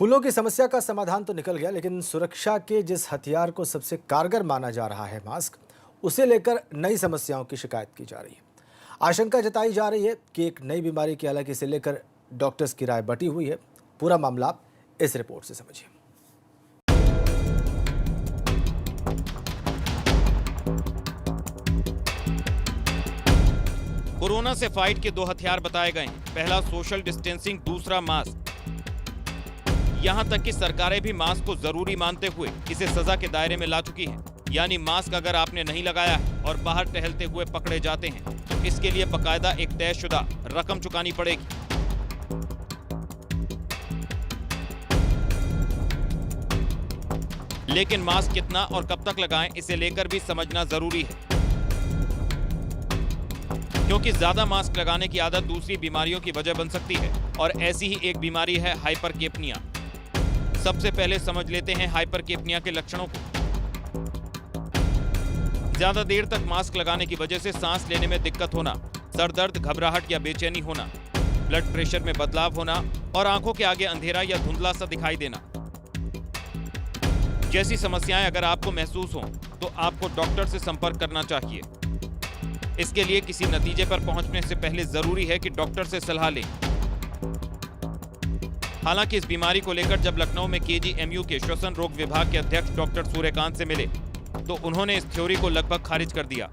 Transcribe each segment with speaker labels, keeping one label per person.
Speaker 1: फूलों की समस्या का समाधान तो निकल गया, लेकिन सुरक्षा के जिस हथियार को सबसे कारगर माना जा रहा है मास्क, उसे लेकर नई समस्याओं की शिकायत की जा रही है। आशंका जताई जा रही है कि एक नई बीमारी की हालांकि इसे लेकर डॉक्टर्स की राय बटी हुई है। पूरा मामला आप इस रिपोर्ट से समझिए।
Speaker 2: कोरोना से फाइट के दो हथियार बताए गए हैं। पहला सोशल डिस्टेंसिंग, दूसरा मास्क। यहां तक कि सरकारें भी मास्क को जरूरी मानते हुए इसे सजा के दायरे में ला चुकी हैं। यानी मास्क अगर आपने नहीं लगाया है और बाहर टहलते हुए पकड़े जाते हैं तो इसके लिए बकायदा एक तयशुदा रकम चुकानी पड़ेगी। लेकिन मास्क कितना और कब तक लगाएं, इसे लेकर भी समझना जरूरी है, क्योंकि ज्यादा मास्क लगाने की आदत दूसरी बीमारियों की वजह बन सकती है। और ऐसी ही एक बीमारी है हाइपरकेपनिया। सबसे पहले समझ लेते हैं हाइपरकेपनिया के लक्षणों को। ज्यादा देर तक मास्क लगाने की वजह से सांस लेने में दिक्कत होना, सर दर्द, घबराहट या बेचैनी होना, ब्लड प्रेशर में बदलाव होना और आंखों के आगे अंधेरा या धुंधला सा दिखाई देना जैसी समस्याएं अगर आपको महसूस हो तो आपको डॉक्टर से संपर्क करना चाहिए। इसके लिए किसी नतीजे पर पहुंचने से पहले जरूरी है कि डॉक्टर से सलाह लें। हालांकि इस बीमारी को लेकर जब लखनऊ में केजीएमयू के श्वसन रोग विभाग के अध्यक्ष डॉक्टर सूर्यकांत से मिले तो उन्होंने इस थ्योरी को लगभग खारिज कर दिया।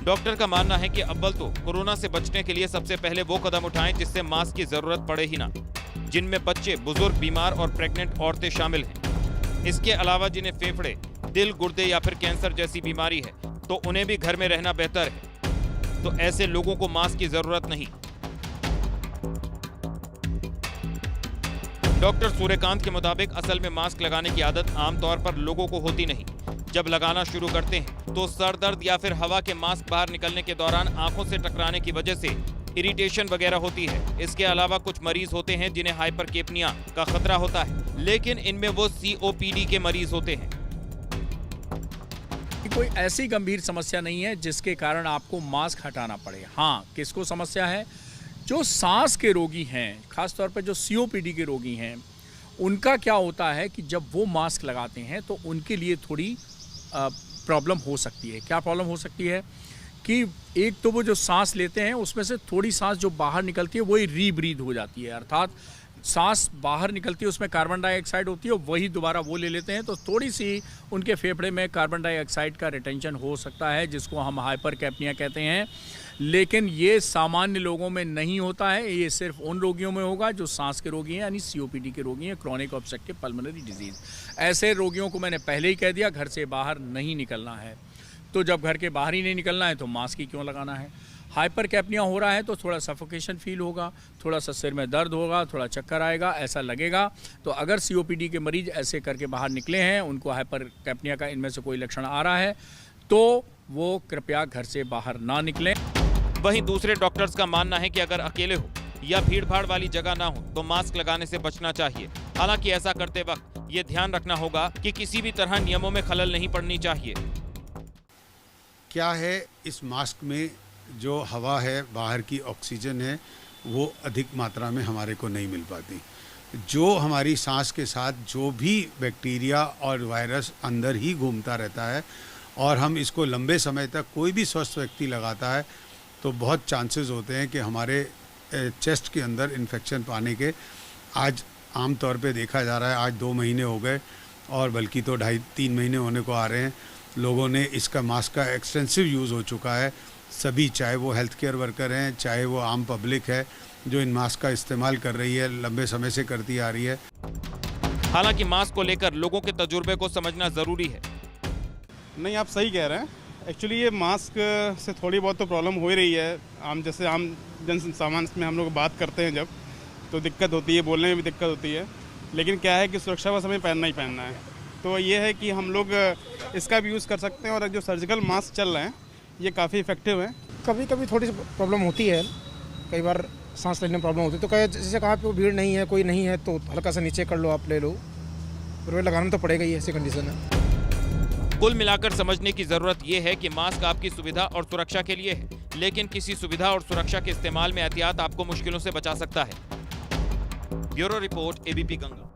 Speaker 2: डॉक्टर का मानना है कि अव्वल तो कोरोना से बचने के लिए सबसे पहले वो कदम उठाएं जिससे मास्क की जरूरत पड़े ही ना, जिनमें बच्चे, बुजुर्ग, बीमार और प्रेग्नेंट औरतें शामिल हैं। इसके अलावा जिन्हें फेफड़े, दिल, गुर्दे या फिर कैंसर जैसी बीमारी है तो उन्हें भी घर में रहना बेहतर है। तो ऐसे लोगों को मास्क की जरूरत नहीं। डॉक्टर सूर्यकांत के मुताबिक असल में मास्क लगाने की आदत आमतौर पर लोगों को होती नहीं। जब लगाना शुरू करते हैं तो सर दर्द या फिर हवा के मास्क बाहर निकलने के दौरान आंखों से टकराने की वजह से इरिटेशन वगैरह होती है। इसके अलावा कुछ मरीज होते हैं जिन्हें हाइपरकेपनिया का खतरा होता है, लेकिन इनमें वो COPD के मरीज होते हैं।
Speaker 3: कोई ऐसी गंभीर समस्या नहीं है जिसके कारण आपको मास्क हटाना पड़े। हाँ, किसको समस्या है? जो सांस के रोगी हैं, खासतौर पर जो COPD के रोगी हैं, उनका क्या होता है कि जब वो मास्क लगाते हैं तो उनके लिए थोड़ी प्रॉब्लम हो सकती है। क्या प्रॉब्लम हो सकती है कि एक तो वो जो सांस लेते हैं उसमें से थोड़ी सांस जो बाहर निकलती है वही रीब्रीथ हो जाती है, अर्थात सांस बाहर निकलती है उसमें कार्बन डाइऑक्साइड होती है, वही दोबारा वो ले लेते हैं, तो थोड़ी सी उनके फेफड़े में कार्बन डाइऑक्साइड का रिटेंशन हो सकता है, जिसको हम हाइपरकेपनिया कहते हैं। लेकिन ये सामान्य लोगों में नहीं होता है, ये सिर्फ उन रोगियों में होगा जो सांस के रोगी हैं, यानी COPD के रोगी हैं, क्रॉनिक ऑब्स्ट्रक्टिव पल्मोनरी डिजीज। ऐसे रोगियों को मैंने पहले ही कह दिया घर से बाहर नहीं निकलना है। तो जब घर के बाहर ही नहीं निकलना है तो मास्क ही क्यों लगाना है? हाइपरकेपनिया हो रहा है तो थोड़ा सफोकेशन फील होगा, थोड़ा सा सिर में दर्द होगा, थोड़ा चक्कर आएगा, ऐसा लगेगा। तो अगर COPD के मरीज ऐसे करके बाहर निकले हैं, उनको हाइपरकेपनिया का इनमें से कोई लक्षण आ रहा है, तो वो कृपया घर से बाहर ना निकलें।
Speaker 2: वहीं दूसरे डॉक्टर्स का मानना है कि अगर अकेले हो या भीड़ भाड़ वाली जगह ना हो तो मास्क लगाने से बचना चाहिए। हालांकि ऐसा करते वक्त ये ध्यान रखना होगा कि किसी भी तरह नियमों में खलल नहीं पड़नी चाहिए।
Speaker 4: क्या है, इस मास्क में जो हवा है, बाहर की ऑक्सीजन है, वो अधिक मात्रा में हमारे को नहीं मिल पाती। जो हमारी सांस के साथ जो भी बैक्टीरिया और वायरस अंदर ही घूमता रहता है और हम इसको लंबे समय तक कोई भी स्वस्थ व्यक्ति लगाता है तो बहुत चांसेस होते हैं कि हमारे चेस्ट के अंदर इन्फेक्शन पाने के। आज आम तौर पे देखा जा रहा है, आज 2 महीने हो गए और बल्कि तो 2.5-3 महीने होने को आ रहे हैं, लोगों ने इसका मास्क का एक्सटेंसिव यूज़ हो चुका है। सभी, चाहे वो हेल्थ केयर वर्कर हैं, चाहे वो आम पब्लिक है, जो इन मास्क का इस्तेमाल कर रही है, लंबे समय से करती आ रही है।
Speaker 2: हालांकि मास्क को लेकर लोगों के तजुर्बे को समझना जरूरी है।
Speaker 5: नहीं, आप सही कह रहे हैं। एक्चुअली ये मास्क से थोड़ी बहुत तो प्रॉब्लम हो ही रही है। आम जन सामान्य में हम लोग बात करते हैं जब, तो दिक्कत होती है, बोलने में भी दिक्कत होती है। लेकिन क्या है कि सुरक्षा बस हमें पहनना ही पहनना है। तो ये है कि हम लोग इसका भी यूज़ कर सकते हैं और जो सर्जिकल मास्क चल रहे हैं ये काफ़ी इफेक्टिव है।
Speaker 6: कभी कभी थोड़ी सी प्रॉब्लम होती है, कई बार सांस लेने में प्रॉब्लम होती है, तो कहीं जैसे कहाँ पे भीड़ नहीं है, कोई नहीं है, तो हल्का सा नीचे कर लो, आप ले लो, फिर लगाना तो पड़ेगा ही, ऐसी कंडीशन है।
Speaker 2: कुल मिलाकर समझने की जरूरत यह है कि मास्क आपकी सुविधा और सुरक्षा के लिए है, लेकिन किसी सुविधा और सुरक्षा के इस्तेमाल में एहतियात आपको मुश्किलों से बचा सकता है। Bureau report ABP Ganga.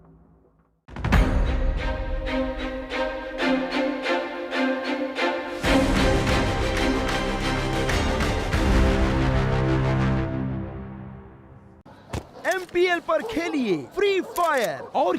Speaker 7: MPL पर खेलिए फ्री फायर और